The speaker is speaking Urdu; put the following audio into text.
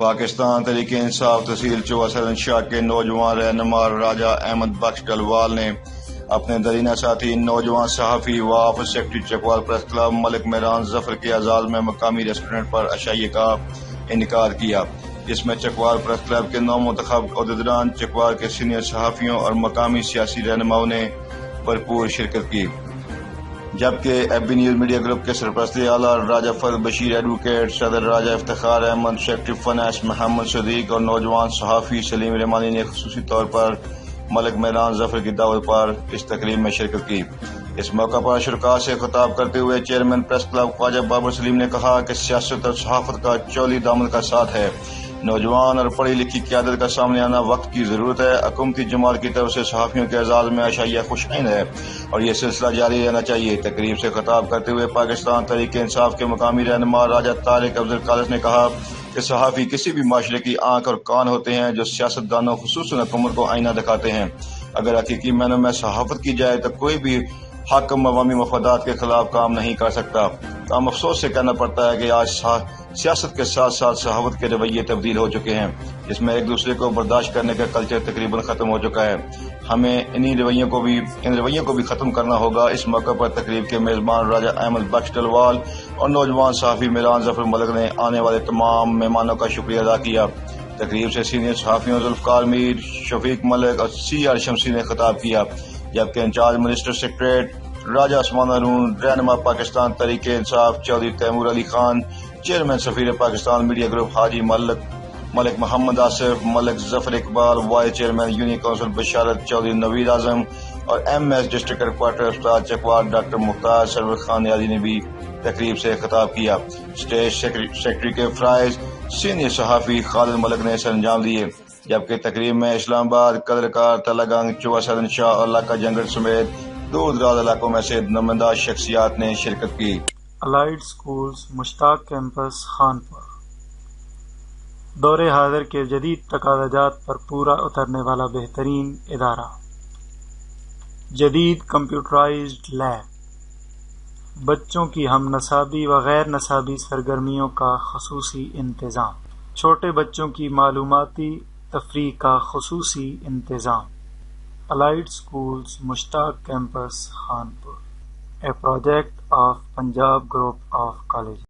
پاکستان تحریک انصاف تحصیل چواسر شاہ کے نوجوان رہنما راجہ احمد بخش ڈلوال نے اپنے درینہ ساتھی نوجوان صحافی وفد سیکرٹری چکوال پریس کلب ملک مہران ظفر کے اعزاز میں مقامی ریسٹورنٹ پر عشائیے کا انعقاد کیا، جس میں چکوال پریس کلب کے نو منتخب عہدیداران، چکوال کے سینئر صحافیوں اور مقامی سیاسی رہنماؤں نے بھرپور شرکت کی، جبکہ F B news media group کے سرپرست اعلیٰ راجہ فرد بشیر ایڈوکیٹ، صدر راجہ افتخار احمد، سیکرٹری فنانس محمد صدیق اور نوجوان صحافی سلیم رحمانی نے خصوصی طور پر ملک مہران ظفر کی دعوت پر اس تقریب میں شرکت کی۔ اس موقع پر شرکاء سے خطاب کرتے ہوئے چیئرمین پریس کلب خواجہ بابر سلیم نے کہا کہ سیاست اور صحافت کا چولی دامن کا ساتھ ہے، نوجوان اور پڑھی لکھی قیادت کا سامنے آنا وقت کی ضرورت ہے۔ حکومتی جماعت کی طرف سے صحافیوں کے اعزاز میں عشائیہ خوش آئند ہے اور یہ سلسلہ جاری رہنا چاہیے۔ تقریب سے خطاب کرتے ہوئے پاکستان تحریک انصاف کے مقامی رہنما راجہ طارق افضل قادس نے کہا کہ صحافی کسی بھی معاشرے کی آنکھ اور کان ہوتے ہیں جو سیاستدانوں خصوصاً حکومت کو آئینہ دکھاتے ہیں۔ اگر حقیقی معنوں میں صحافت کی جائے تو کوئی بھی حاکم عوامی مفادات کے خلاف کام نہیں کر سکتا۔ تاہم افسوس سے کہنا پڑتا ہے کہ آج سیاست کے ساتھ ساتھ صحافت کے رویے تبدیل ہو چکے ہیں، جس میں ایک دوسرے کو برداشت کرنے کا کلچر تقریباً ختم ہو چکا ہے۔ ہمیں ان رویوں کو بھی ختم کرنا ہوگا۔ اس موقع پر تقریب کے میزبان راجہ احمد بخش ڈلوال اور نوجوان صحافی مہران ظفر ملک نے آنے والے تمام مہمانوں کا شکریہ ادا کیا۔ تقریب سے سینئر صحافیوں ذوالفقار میر، شفیق ملک اور سی آر شمسی نے خطاب کیا، جبکہ incharge minister secretariat Raja Usman Haroon, رہنما Pakistan Tehreek Insaf Chaudhry Taimur Ali Khan, chairman Safeer Pakistan media group Haji Malik Muhammad Asif, Malik Zafar Iqbal, vice chairman union council Basharat Chaudhry Naveed Azam اور M S district head quarter استاد چکوال ڈاکٹر مختار سرور خان نیازی نے بھی تقریب سے خطاب کیا۔ اسٹیٹ سیکرٹری کے فرائض سینئر صحافی خالد ملک نے سر انجام دیے، جبکہ تقریب میں اسلام آباد، قدرکار، تلہ گنگ، چواسر شاہ اور علاقہ جنگل سمیت دور دراز علاقوں میں سے نمائندہ شخصیات نے شرکت کی۔ Allied schools Mushtaq campus Khanpur دور حاضر کے جدید تقاضات پر پورا اترنے والا بہترین ادارہ، جدید کمپیوٹرائزڈ لیب، بچوں کی ہم نصابی و غیر نصابی سرگرمیوں کا خصوصی انتظام، چھوٹے بچوں کی معلوماتی تفریح کا خصوصی انتظام۔ Allied schools Mushtaq campus Khanpur, a project of Punjab group of college.